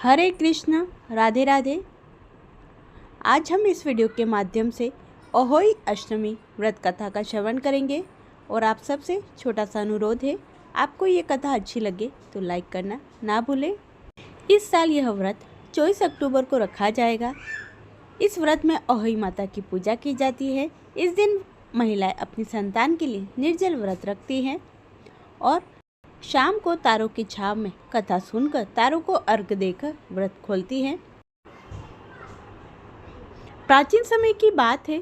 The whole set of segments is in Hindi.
हरे कृष्ण, राधे राधे। आज हम इस वीडियो के माध्यम से अहोई अष्टमी व्रत कथा का श्रवण करेंगे और आप सबसे छोटा सा अनुरोध है, आपको ये कथा अच्छी लगे तो लाइक करना ना भूलें। इस साल यह व्रत 24 अक्टूबर को रखा जाएगा। इस व्रत में अहोई माता की पूजा की जाती है। इस दिन महिलाएं अपनी संतान के लिए निर्जल व्रत रखती हैं और शाम को तारों की छाव में कथा सुनकर तारों को अर्घ देकर व्रत खोलती हैं। प्राचीन समय की बात है,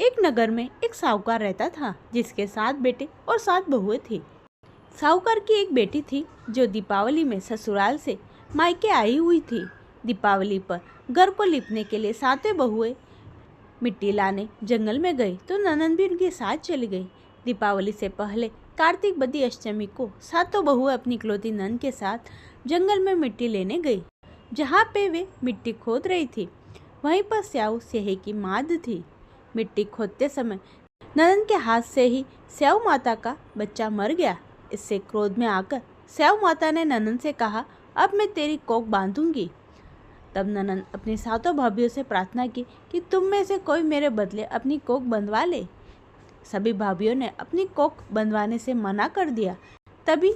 एक नगर में एक साहूकार रहता था जिसके 7 बेटे और 7 बहुएं थी। साहूकार की एक बेटी थी जो दीपावली में ससुराल से मायके आई हुई थी। दीपावली पर घर को लिपने के लिए 7 बहुएं मिट्टी लाने जंगल में गई तो ननद भी उनके साथ चली गई। दीपावली से पहले कार्तिक बदी अष्टमी को 7 बहुएं अपनी इकलौती ननद के साथ जंगल में मिट्टी लेने गई। जहाँ पे वे मिट्टी खोद रही थी वहीं पर स्याऊ स्याही की माद थी। मिट्टी खोदते समय ननद के हाथ से ही स्याऊ माता का बच्चा मर गया। इससे क्रोध में आकर स्याऊ माता ने ननद से कहा, अब मैं तेरी कोख बांधूंगी। तब ननद अपनी 7 भाभियों से प्रार्थना की कि तुम में से कोई मेरे बदले अपनी कोख बंधवा ले। सभी भाभियों ने अपनी कोख बंधवाने से मना कर दिया। तभी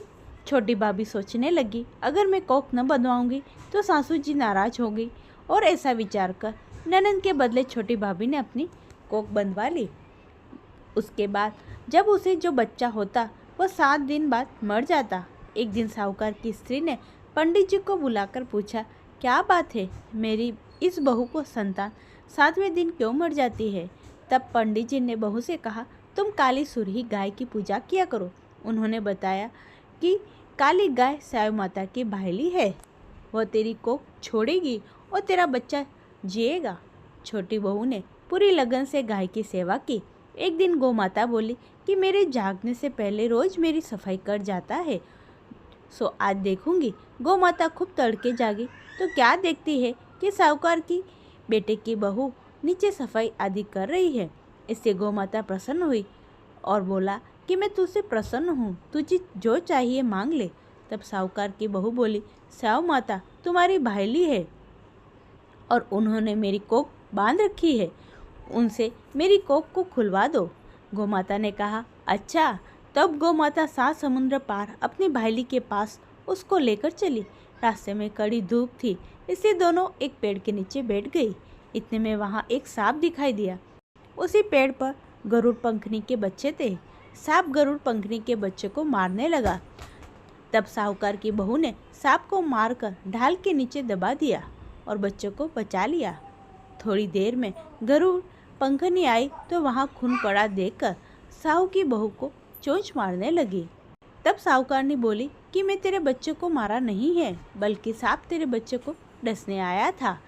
छोटी भाभी सोचने लगी, अगर मैं कोख न बंधवाऊंगी तो सासू जी नाराज होगी, और ऐसा विचार कर ननद के बदले छोटी भाभी ने अपनी कोख बंधवा ली। उसके बाद जब उसे जो बच्चा होता वह 7 दिन बाद मर जाता। एक दिन साहूकार की स्त्री ने पंडित जी को बुलाकर पूछा, क्या बात है, मेरी इस बहू को संतान 7वें दिन क्यों मर जाती है? तब पंडित जी ने बहू से कहा, तुम काली सुरही गाय की पूजा किया करो। उन्होंने बताया कि काली गाय स्याऊ माता की भाईली है, वह तेरी कोख छोड़ेगी और तेरा बच्चा जिएगा। छोटी बहू ने पूरी लगन से गाय की सेवा की। एक दिन गौ माता बोली कि मेरे जागने से पहले रोज मेरी सफाई कर जाता है, सो आज देखूंगी। गौ माता खूब तड़के जागी तो क्या देखती है कि साहूकार की बेटे की बहू नीचे सफाई आदि कर रही है। इससे गौ माता प्रसन्न हुई और बोला कि मैं तुझसे प्रसन्न हूँ, तुझे जो चाहिए मांग ले। तब साहूकार की बहू बोली, स्याऊ माता तुम्हारी भाईली है और उन्होंने मेरी कोख बांध रखी है, उनसे मेरी कोख को खुलवा दो। गौ माता ने कहा, अच्छा। तब गौ माता 7 समुद्र पार अपनी भाईली के पास उसको लेकर चली। रास्ते में कड़ी धूप थी, इसलिए दोनों एक पेड़ के नीचे बैठ गई। इतने में वहाँ एक सांप दिखाई दिया। उसी पेड़ पर गरुड़ पंखनी के बच्चे थे। सांप गरुड़ पंखनी के बच्चे को मारने लगा। तब साहूकार की बहू ने सांप को मारकर ढाल के नीचे दबा दिया और बच्चों को बचा लिया। थोड़ी देर में गरुड़ पंखनी आई तो वहाँ खून पड़ा देखकर साहू की बहू को चोंच मारने लगी। तब साहूकारनी बोली कि मैं तेरे बच्चे को मारा नहीं है, बल्कि सांप तेरे बच्चे को डसने आया था।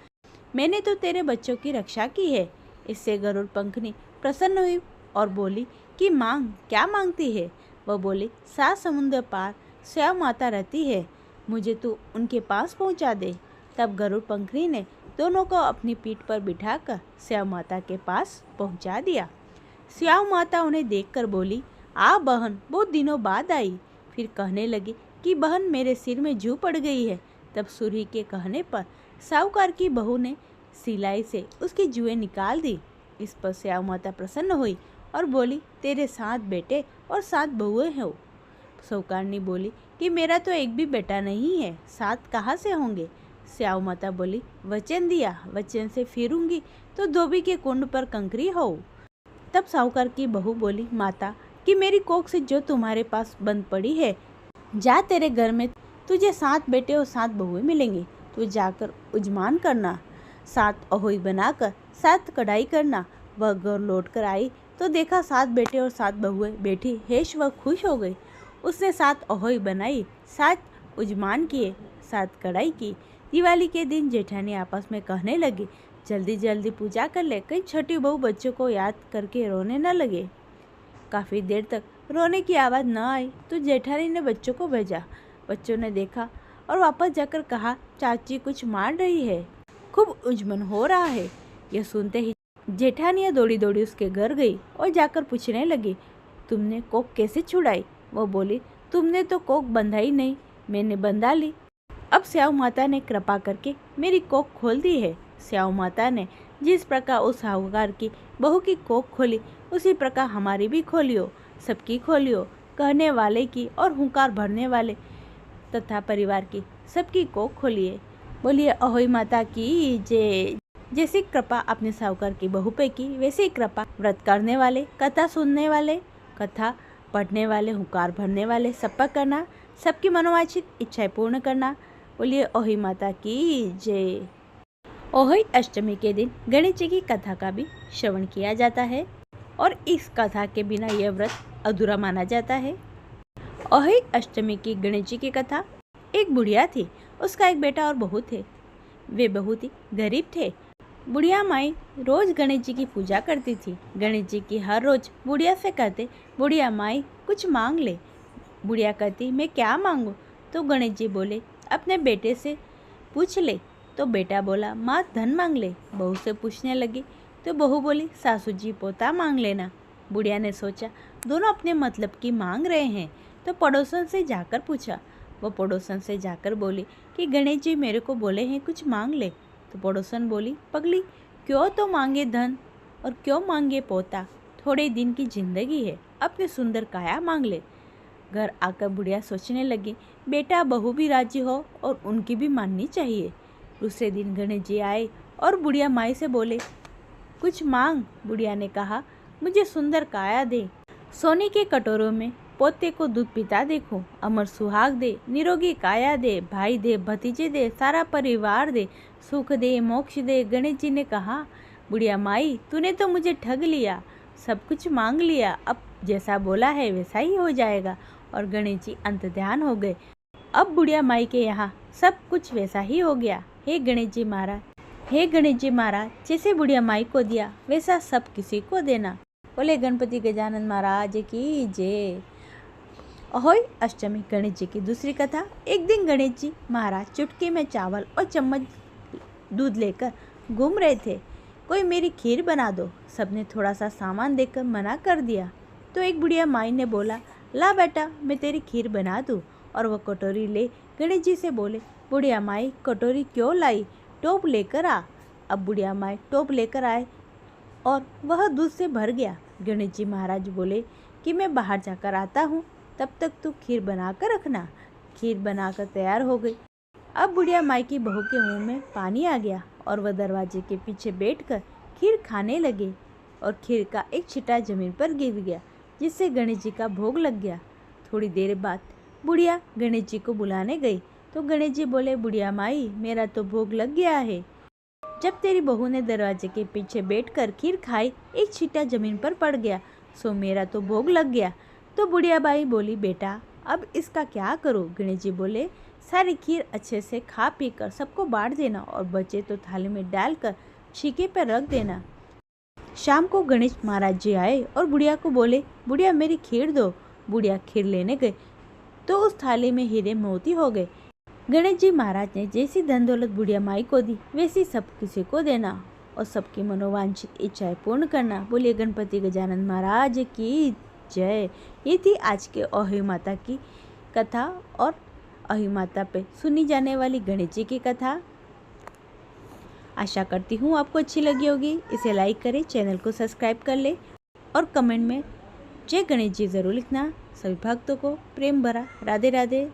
मैंने तो तेरे बच्चों की रक्षा की है। इससे गरुड़ पंखनी प्रसन्न हुई और बोली कि मांग, क्या मांगती है? वह बोली, 7 समुद्र पार स्याऊ माता रहती है, मुझे तू उनके पास पहुंचा दे। तब गरुड़ पंखनी ने दोनों को अपनी पीठ पर बिठाकर स्याऊ माता के पास पहुंचा दिया। स्याऊ माता उन्हें देखकर बोली, आ बहन, बहुत दिनों बाद आई। फिर कहने लगी कि बहन मेरे सिर में जू पड़ गई है। तब सुरही के कहने पर साहूकार की बहू ने सिलाई से उसकी जुएं निकाल दी। इस पर स्याऊ माता प्रसन्न हुई और बोली, तेरे 7 बेटे और 7 बहुएं हो। साहूकारनी बोली कि मेरा तो एक भी बेटा नहीं है, 7 कहाँ से होंगे? स्याऊ माता बोली, वचन दिया, वचन से फिरूंगी तो धोबी के कुंड पर कंकरी हो। तब साहूकार की बहू बोली, माता कि मेरी कोख से जो तुम्हारे पास बंद पड़ी है, जा, तेरे घर में तुझे 7 बेटे और 7 बहुएं मिलेंगे। तू जाकर उजमान करना, 7 अहोई बनाकर 7 कढ़ाई करना। वह घर लौट कर आई तो देखा 7 बेटे और 7 बहुएं बैठी हेश व खुश हो गई। उसने 7 अहोई बनाई, 7 उजमान किए, 7 कढ़ाई की। दिवाली के दिन जेठानी आपस में कहने लगी, जल्दी जल्दी पूजा कर ले, कहीं छोटी बहू बच्चों को याद करके रोने न लगे। काफ़ी देर तक रोने की आवाज़ न आई तो जेठानी ने बच्चों को भेजा। बच्चों ने देखा और वापस जाकर कहा, चाची कुछ मार रही है, खूब उजमन हो रहा है। यह सुनते ही जेठानियाँ दौड़ी दौड़ी उसके घर गई और जाकर पूछने लगी, तुमने कोख कैसे छुड़ाई? वो बोली, तुमने तो कोख बंधाई नहीं, मैंने बंधा ली। अब स्याऊ माता ने कृपा करके मेरी कोख खोल दी है। स्याऊ माता ने जिस प्रकार उस साहूकार की बहू की कोख खोली, उसी प्रकार हमारी भी खोलियो, सबकी खोलियो, कहने वाले की और हुंकार भरने वाले तथा परिवार की सबकी कोख खोलिए। बोलिए अहोई माता की जय। जैसी कृपा अपने साहूकार की बहू पे की, वैसी कृपा व्रत करने वाले, कथा सुनने वाले, कथा पढ़ने वाले, हुंकार भरने वाले सब पर करना, सबकी मनोवांछित इच्छाएं पूर्ण करना। बोलिए अहोई माता की जय। अहोई अष्टमी के दिन गणेश जी की कथा का भी श्रवण किया जाता है और इस कथा के बिना यह व्रत अधूरा माना जाता है। अहोई अष्टमी की गणेश जी की कथा। एक बुढ़िया थी, उसका एक बेटा और बहू थे। वे बहुत ही गरीब थे। बुढ़िया माई रोज गणेश जी की पूजा करती थी। गणेश जी की हर रोज बुढ़िया से कहते, बुढ़िया माई कुछ मांग ले। बुढ़िया कहती, मैं क्या मांगूं? तो गणेश जी बोले, अपने बेटे से पूछ ले। तो बेटा बोला, माँ धन मांग ले। बहू से पूछने लगी तो बहू बोली, सासू जी पोता मांग लेना। बुढ़िया ने सोचा दोनों अपने मतलब की मांग रहे हैं, तो पड़ोसन से जाकर पूछा। वो पड़ोसन से जाकर बोली कि गणेश जी मेरे को बोले हैं कुछ मांग ले। तो पड़ोसन बोली, पगली क्यों तो मांगे धन और क्यों मांगे पोता, थोड़े दिन की जिंदगी है, अपने सुंदर काया मांग ले। घर आकर बुढ़िया सोचने लगी, बेटा बहू भी राजी हो और उनकी भी माननी चाहिए। दूसरे दिन गणेश जी आए और बुढ़िया माई से बोले, कुछ मांग। बुढ़िया ने कहा, मुझे सुंदर काया दे, सोने के कटोरों में पोते को दूध पीता देखो, अमर सुहाग दे, निरोगी काया दे, भाई दे, भतीजे दे, सारा परिवार दे, सुख दे, मोक्ष दे। गणेश जी ने कहा, बुढ़िया माई तूने तो मुझे ठग लिया, सब कुछ मांग लिया, अब जैसा बोला है वैसा ही हो जाएगा। और गणेश जी अंतर्ध्यान हो गए। अब बुढ़िया माई के यहाँ सब कुछ वैसा ही हो गया। हे गणेश जी महाराज, हे गणेश जी महाराज, जैसे बुढ़िया माई को दिया वैसा सब किसी को देना। बोले गणपति गजानन महाराज की जय। अहोई अष्टमी गणेश जी की दूसरी कथा। एक दिन गणेश जी महाराज चुटकी में चावल और चम्मच दूध लेकर घूम रहे थे। कोई मेरी खीर बना दो। सबने थोड़ा सा सामान देकर मना कर दिया। तो एक बुढ़िया माई ने बोला, ला बेटा मैं तेरी खीर बना दूँ। और वह कटोरी ले गणेश जी से बोले, बुढ़िया माई कटोरी क्यों लाई, टोप लेकर आ। अब बुढ़िया माई टोप लेकर आए और वह दूध से भर गया। गणेश जी महाराज बोले कि मैं बाहर जाकर आता हूँ, तब तक तू खीर बना कर रखना। खीर बनाकर तैयार हो गई। अब बुढ़िया माई की बहू के मुंह में पानी आ गया और वह दरवाजे के पीछे बैठकर खीर खाने लगे और खीर का एक छिटा जमीन पर गिर गया, जिससे गणेश जी का भोग लग गया। थोड़ी देर बाद बुढ़िया गणेश जी को बुलाने गई तो गणेश जी बोले, बुढ़िया माई मेरा तो भोग लग गया है। जब तेरी बहू ने दरवाजे के पीछे बैठकर खीर खाई, एक छिटा जमीन पर पड़ गया, सो मेरा तो भोग लग गया। तो बुढ़िया बाई बोली, बेटा अब इसका क्या करूं? गणेश जी बोले, सारी खीर अच्छे से खा पी कर सबको बांट देना और बचे तो थाली में डालकर छीके पर रख देना। शाम को गणेश महाराज जी आए और बुढ़िया को बोले, बुढ़िया मेरी खीर दो। बुढ़िया खीर लेने गए तो उस थाली में हीरे मोती हो गए। गणेश जी महाराज ने जैसी धन दौलत बुढ़िया माई को दी, वैसी सब किसी को देना और सबकी मनोवांछित इच्छाएं पूर्ण करना। बोलिए गणपति गजानन महाराज की जय। ये थी आज के अहोई माता की कथा और अहोई माता पे सुनी जाने वाली गणेश जी की कथा। आशा करती हूँ आपको अच्छी लगी होगी। इसे लाइक करें, चैनल को सब्सक्राइब कर ले और कमेंट में जय गणेश जी ज़रूर लिखना। सभी भक्तों को प्रेम भरा राधे राधे।